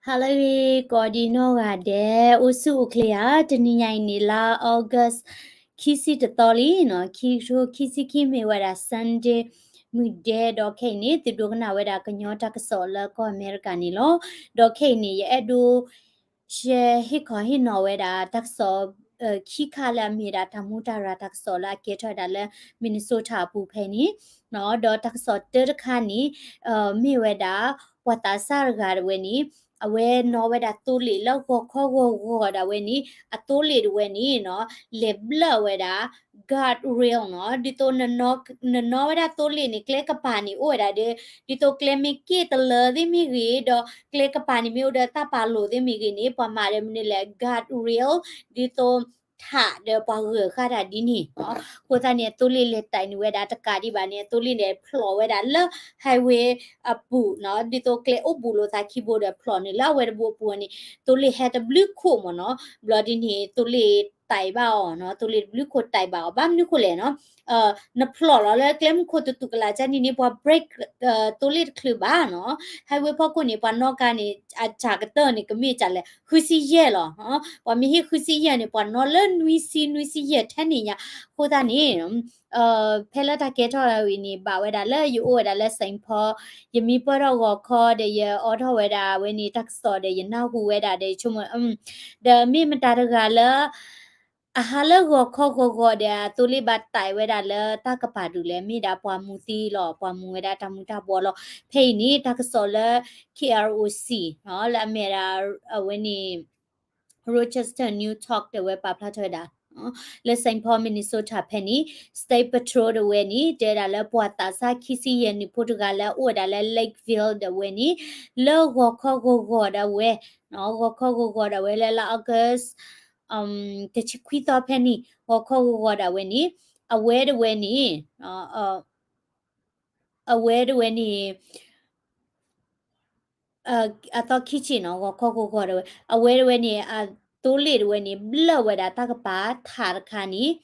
Hallelujah, Godino gade, usu clear, teniai la August, kissy the tolly, no, kissy kimi wera Sunday, we dead okay, ni, the dogna wera canyota sola, co Americanilo, dokeni, edu, she hiko hino wera, taxo. Kikala mira tamuta ratak sola keto dale Minnesota pupeni no do tak so terkani mi weda wata sargar awe no weda tuli lo ko da weni atuli weni no lebla weda God real no dito no weda tuli ni kle kapani ora de dito kle mi ki tele di mi ri do kle kapani mi oda ta pa lo di mi ni pa ma de mi le God real dito ha de pa ge kha da di ni no ko ta ne tuli le tai ni weda ta ka di ba ne tuli ne phlo weda le highway apu no dito kle obu lo ta keyboard plot ni la wer bo pu ni to le hat blue ko mo no bloody ni to le tai ba no to le blue ko tai ba ba ni ko le no na plot lo le claim ko tu kala cha ni po break to le klu ba no highway po ko ni pa no ka ni a cha ka to ni ka mi cha le khu si ye lo no pa mi hi khu si ye ni pa no le nui si ye than ni nya ko ta ni phê la ta ke tho wi ni ba we da le yu o da le sain phoยมีปรอกคอเดยออทเวดาเวนีทักษอเดยนาหูเวดาเดชุมเดมีมันตาระกาละอาหารละกอคอกอเดตุลิบัตไตเวดาละตากะปาดูเลมีดาปวามูตีหลอปวามูเวดาตามุตาบอลเพนี้ทักษอละ KROC เนาะละเมราเวนี Rochester New Talk เดเวปาพลาเทดาle Saint Paul Minnesota Penny State Patrol the Weni de la Puata Sa Kisi ni Portugal o da Lakeville the Weni lo go da we no go da we la August the Chiquita Penny go da Weni aware the Weni aware the Weni I thought kitchen or cocoa water aware when you too late when you blow with a takapa tarkani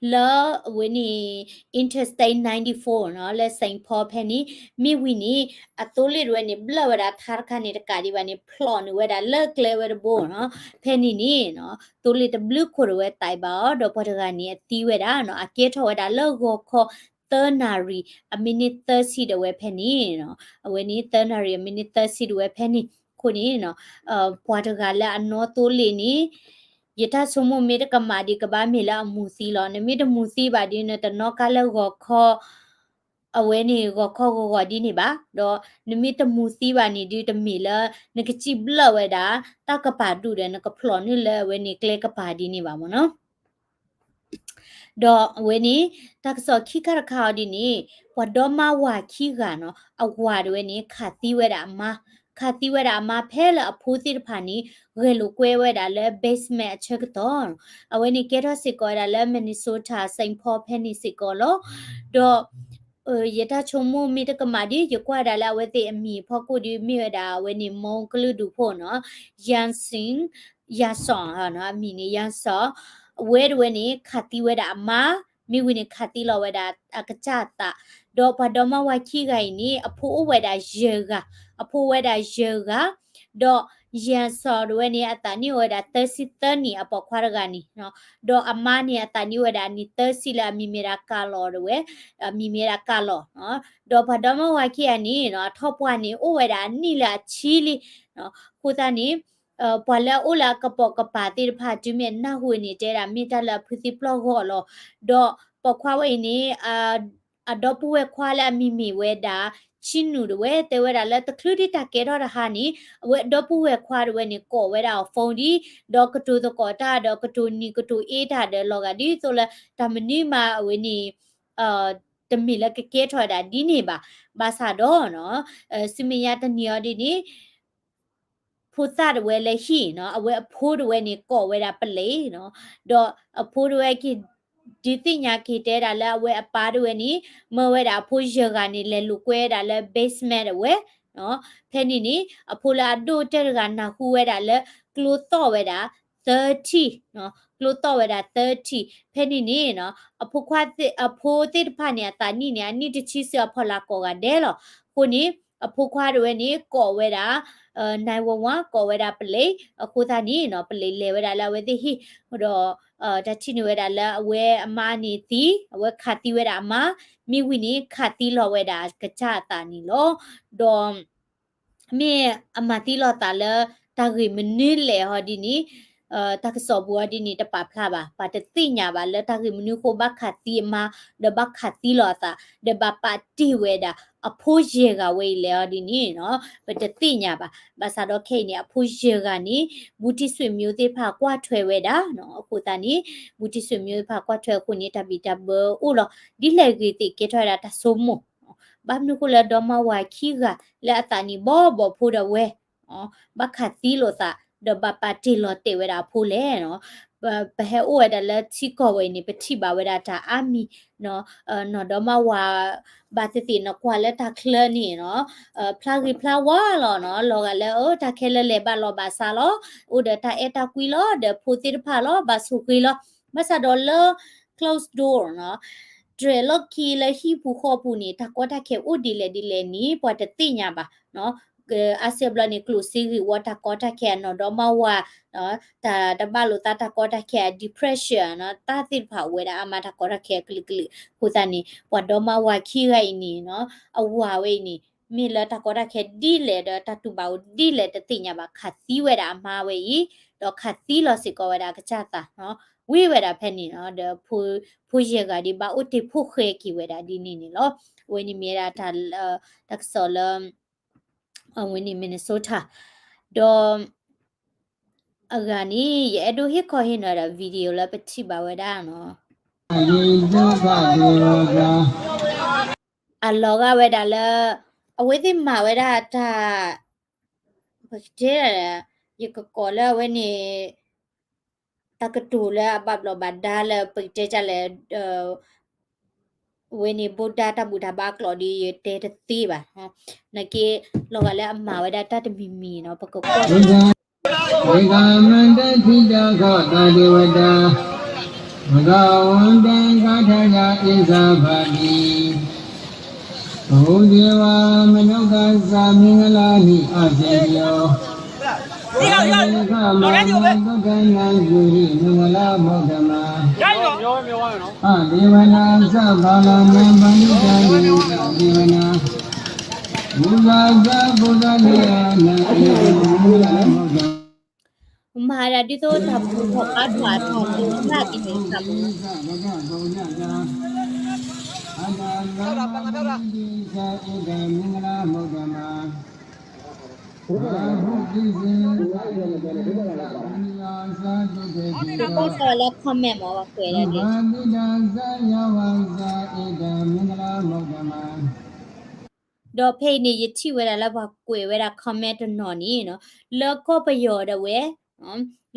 la when you interstate 94 no let's St. Paul Penny me winnie a too late when you blow with a tarkani the cadi when you plon with a look clever bone no penny ni no too late blue coro with taiba or potagani tiweda no a keto with a logo called ternary a minute 30 the weapon no အဝဲနီတန်နာရီမိနစ်သက်စီဝဲဖဲနီခုနီနော်ပွားတကလာအနော်တိုးလီနီယထဆုမမေတကမာဒီကဘာမီလာမူစီလောနမီတမူစီပါဒီနတနောကလောခေါ်အဝဲနီခေါ်ဒီနေပါတော့နမီတမူစီပါနီဒီတမီလာနကချိဘလဝဲတာတကပါဒူတယ်နကဖလော်နီလဲဝဲနီကလေကပါဒီနေပါမနော်တော့ဝဲနီတက်ဆောခိခရခါဒီနီဝဒမဝါခိကနော်အဝါတွေနီခါတိဝဲတာမခါတိဝဲတာမဖဲလအဖိုးတိဖာနီရေလိုကွဲဝဲတာလဲ basement အချက်တော့အဝဲနီကဲတော့စစ်ကောတာလဲ Minnesota Saint Paul Penny စစ်ကောလို့တော့ယတချုံမမီတကမာဒီယကွာဒါလာဝဲတဲ့အမီဖောက်ကိုဒီမိရတာဝဲနီမုံကလူဒူဖို့နော်ယန်စင်ရဆောင်ဟာနော်အမီနီယန်ဆောဝဲဝဲနီခါတိဝဲတာအမမိဝိနေခတိလောဝဒါအကကြတာဒေါ်ပဒေါ်မဝခိဂိုင်နီအဖိုးဝဒါယေကအဖိုးဝဒါယေကဒေါ်ယန်ဆော်ဝဲနီအတနီဝဒါသစီတနီအပေါ်ခွာရဂနီနော်ဒေါ်အမနီအတနီဝဒါနီသစီလာမီမီရာကာလောဝဲမီမီရာကာလောနော်ဒေါ်ပဒေါ်မဝခိအနီနော်ထောက်ပွားနီအိုဝဒါနီလာချီလီနော်ခုတနီပလာအိုလာကပေါကပါတိဖာတူမေနာဟွေနေတဲ့ရာမိတလာဖစီပလောဟောလောဒေါ်ပခွာဝဲနေအဒေါ်ပူဝဲခွာလာမိမိဝဲတာချင်းနူဝဲတဲဝဲတာလက်တခလူတီတာကဲတော့တာဟာနီဝဲဒေါ်ပူဝဲခွာဝဲနေကောဝဲတာဖုန်ဒီဒေါ်ကတူတကောတာဒေါ်ကတူနီကတူအေးတာတဲ့လောကဒီဆိုလဲတမနီမာဝဲနေတမီလကကဲထော်တာဒီနေပါဘာသာတော့နော်စမယတနီယောဒီနီဖူစာတဝဲလေဟီနော်အဝဲအဖိုးတဝဲနေကော့ဝဲတာပလေနော်တော့အဖိုးတဝဲကဒီတိညာခေတဲတာလဲအဝဲအပါတဝဲနီမဝဲတာအဖိုးရကနေလဲလူကွဲတာလဲ basement ဝဲနော်ဖဲနီနီအဖိုးလာဒိုတဲကနာခူဝဲတာလဲကလိုတော့ဝဲတာ30နော်ကလိုတော့ဝဲတာ30ဖဲနီနီနော်အဖိုးခွာအဖိုးတိဖာနေတာနီနေအနိတချီစဖော်လာကောကဒဲလောကိုနီ အဖိုးခွားတွေနေကော်ဝဲတာ911ကော်ဝဲတာပလေအခုသားနီနော်ပလေလေဝဲတာလာဝဲတိဟိတော့တချိနေဝဲတာလာအဝဲအမနီတီအဝဲခတိဝဲတာအမမိဝီနီခတိလောဝဲတာကကြတာနီလောတော့မေအမတိလောတာလာတာဂိမနီလေဟောဒီနီတာကစောบัวဒီနီတပဖလာပါပါတတိညာပါလက်တာဂိမနုခိုဘခတိမဒဘခတိလောတာဒဘပါတိဝဲတာအဖိုးရေကဝေးလေဒီနီနော်ပတတိညာပါဘာသာတော့ခိနေအဖိုးရေကနီဘူတိဆွေမျိုးသေးဖာကွာထွဲဝဲတာနော်အခုတန်နီဘူတိဆွေမျိုးဖာကွာထွဲခုနေတပီတဘအိုလောဒီလေဂီတိကေထွဲတာတဆုမဘာမနုကိုလဒမဝါခီကလက်အတနီဘောဖိုးတော့ဝဲဘခတိလောတာဒဘပါတိလောတေဝဲတာဖိုးလေနော်ဘဟဲအိုဝဲတာလက်ချီကောဝဲနေပတိပါဝဲတာတာအာမီနော်နော်ဒမဝါဘာတိနော်ကွာလက်တာခလနီနော်ဖလာဂီဖလာဝါလောနော်လောကလည်းအိုတာခဲလဲလဲဘာလောဘာစာလောအိုဒတာအတာကွီလောဒဖိုတိဖာလောဘာဆုကွီလောမဆာဒေါ်လာ close door နော်ဒရလော်ကီလေဟီပူခေါ်ပူနေတာကောတာခဲအိုဒီလေနီပွားတတိညာပါနော်အဆေဘလနီကလူစီဝတာကောတာခဲနော်ဒေါ်မဝါနော်တာတဘလိုတာကောတာခဲ depression နော်တာတိဖာဝဲတာအမတာကောတာခဲကလကလဟိုတန်နီပွားဒေါ်မဝါခီရိုင်နီနော်အဝါဝဲနီမီလာတာကောတာခဲဒီလေတာတူပါဒီလေတတိညာပါခတ်စီဝဲတာအမဝဲဤတော့ခတ်စီလောစီကောဝဲတာကကြတာနော်ဝိဝဲတာဖက်နီနော်ဒဖိုးရကဒီဘာဥတိဖိုခဲကီဝဲတာဒီနီနီလောဝဲနီမီရာတာတက်ဆောလဝဲနီမင်နီဆိုတာတော့အဂာနီရဲ့ဒိုဟိခေါ်ဟင်တော့ဗီဒီယိုလာပတိပါဝဲတာနော်အလောကဝဲတာလဲအဝဲတိမာဝဲတာတာဘတ်ကျဲရကကောလာဝဲနီတကတူလာဘဘလဘဒါလာပိတဲချလဲဝဲနီဗုဒ္ဓတာဘူတာဘာကလော်ဒီတေတတိပါနကေလောကလည်းအမဝဲတာတတမီမီနော်ပကောဝေကမန္တတိတခောတာဒေဝတာဘဂဝန္တံကာထရာဣဇာဘာတိဘုဒေဝမနုဿာသမင်္ဂလာနိအစေယောဒီကမောင်ရကြိုပဲသုခဏံဂုဟိမင်္ဂလာမောဒမရိုက်ရောမျောပါနော်ဒေဝနာသဗ္ဗလမံပန္နိတံဒေဝနာဘုရားသဗုဒ္ဓလေနာဧဝံမင်္ဂလာမောဒမဟာရတိသောသဗ္ဗောအတ္တဝါသောနာတိနေသဗ္ဗောအတ္တနာမန္တိသာဧကမင်္ဂလာမောဒမဘာဟုတိစေတော့ဆက်လက် comment မှာပါခွဲရတယ်ဘာတိတံဇာယဝံဇာဧကမင်္ဂလာမောဒမတော့ဖေးနေရချိဝဲတာလည်းဘာကွယ်ဝဲတာ comment တော့နီနော်လောကပယောတဲ့ဝဲ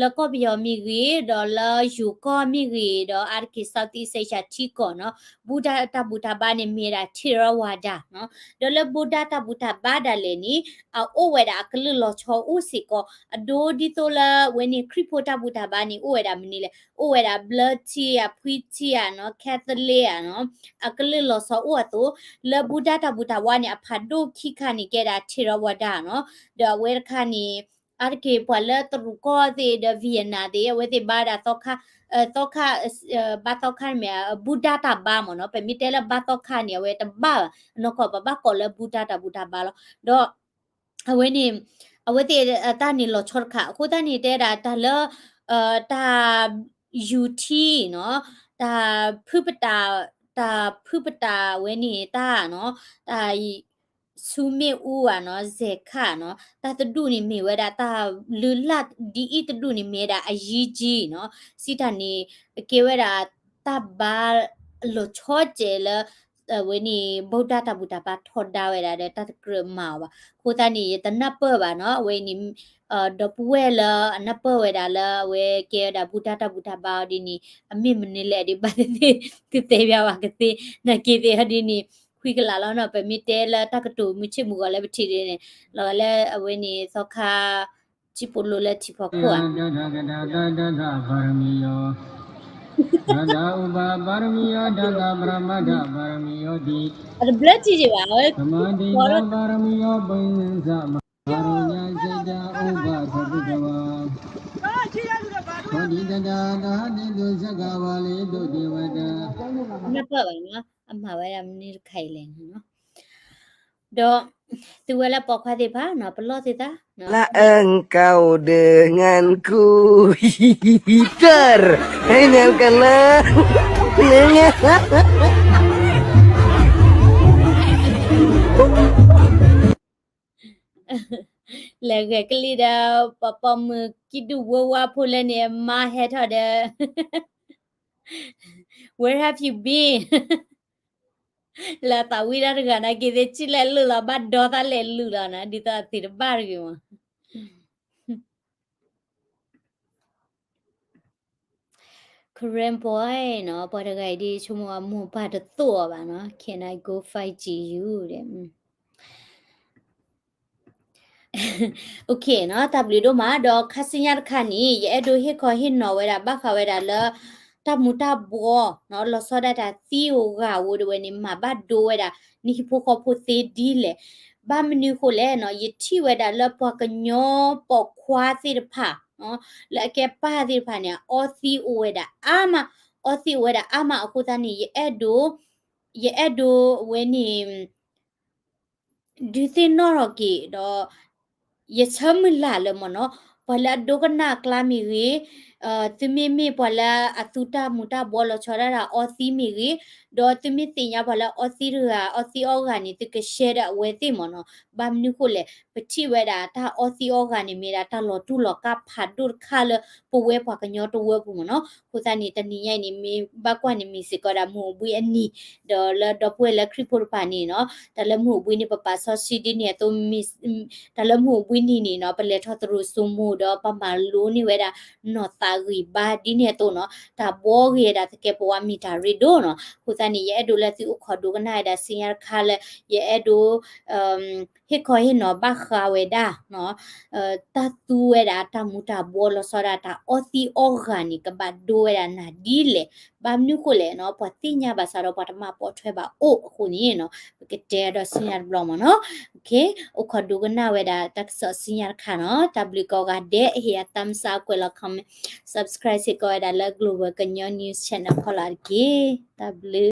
လောကပယောမိကြီးဒေါ်လာယူကောမိကြီးတော့အာကိစောတိစိတ်ချချီကောနော်ဘူဒတဘူဒဘာနေမီရာထေရဝါဒနော်ဒေါ်လာဘူဒတဘူဒဘာဒလေနီအိုဝဲတာကလလောချောဥစီကောအဒိုဒီတိုလာဝဲနေခရိပိုတာဘူဒဘာနီအိုဝဲတာမနီလေအိုဝဲတာဘလတ်ချီယာဖွီချီယာနော်ကက်သလစ်ယာနော်အကလလောဆောဥအတိုလဘူဒတဘူဒဝါနေအဖာဒိုခိခနီကဲတာထေရဝါဒနော်ဒေါ်ဝဲခါနီအာကေပလတ်ရူကောဒေဒဗီယနာဒေဝေဘာဒါတော့ခဘာတော့ခမဲဘူဒတာဘာမနော်ပမီတဲလဘာတော့ခနီဝေတဘာနော်ကဘာကောလဘူဒတာဘူဒဘာလောတော့အဝဲနေအဝဲတေတာနီလောချောခအခုတနီတဲတာတလတာယူတီနော်တာဖုပတာဝဲနေတာနော်တာ苏美乌啊，喏，在看喏，但是都你没为了，他路拉第一的都你没的啊，一级喏，是他你给为了他把路错接了，为你不打他不打把拖到为了的，他个毛吧，或者你的那波吧喏，为你都不为了那波为了了，为给的不打他不打把的你，没门你来的把的你代表话个的，那给的的你。ခွေကလာလောနော်ပမီတဲလာတကတူမြချစ်မူကလည်းပတိနေလောလည်းအဝင်းနေသောခါချိပလိုလည်းချိဖခွာတထကတာတထပါရမီယော Ada uba barmiyo dada brahmada barmiyo di. Ada blood je ba. Samadita barmiyo bunza maharunya seda uba sabudava. Kodi dada dada do sagawale do devada. Kenapa ba no? Amma ba ya ni khai leng no. Do tu wala pokha de ba no pelot ta no. Lah engkau denganku hitter. Ini bukanlah. Lege kli da papa mu kidu wa phule ne ma he tha de. Where have you been? La ta wi ra ga na ki de chi le lu la ba do ta le lu la na di ta ti de ba ri ma. Korean boy no pa da ga di chu mo mu pa de to ba no. Can I go fight you တဲ့ Okay เนาะ W တို့မှာတော့ခစညာခနီရဲ့ဒိုဟစ်ခေါ်ဟစ်နော်ဝဲတာဘခဝဲတာလတမူတာဘောเนาะလောစောဒတာစီယိုကဝဒဝဲနေမှာဘတ်ဒိုဝဲတာနိဖိုခေါ်ဖိုသေးဒီလေဘာမနီခိုလဲเนาะယတိဝဲတာလပကညောပေါခွာစီတဖာเนาะလက်ကဲပါစီဖာเนี่ยအော်စီအိုဝဲတာအာမအော်စီဝဲတာအာမအခုသားနေရဲ့ဒိုဝဲနေဒီသိနော်ရကေတော့ ye chamla le mono pala dogana klami ri timi mi pala atuta muta bolo chora ra osi mi ri do timi tinya pala osi ra osi organi tik share we ti mono bamni ko le pthi we da ta osi organi mi da ta lo tu lo ka phadur khala po we pa kanyo to we pu mono ko sa ni tani nyai ni mi ba kwa ni mi si ko da mu bui ani do la do pwe la kripur pa ni no ta la mu bui ni papa so si di ni to mi แต่ละหมู่วินีนี่เนาะเป็นเลทอตรูซุมมูดอประมาณรู้นี่เวดานอตารีบาดิเนี่ยตัวเนาะตาบ่เรดาตะเกปว่ามีตาริโดเนาะคุตานี่ยะดูละติอุขอดูกันได้ดาซิญาคาเลยยะดูเฮคอยเนาะบาคาเวดาเนาะตาตูเวดาตามุตาบ่ลอซอดาตาออซิออร์แกนิกบาดูเวดานาดีเลบามนุko leเนาะปะติญาบาซาโรปะตะมาปอထွဲပါအိုအခုนี่เนาะကတဲ့တော့ซิญาบลอมเนาะโอเคอุขอดูกันนะเวดาตักซอซิญาค่ะเนาะ W ก็กะเดเฮียตัมซาก็ละคอม subscribe สิก็ได้ละ global กันยอ news channel พอลาเก W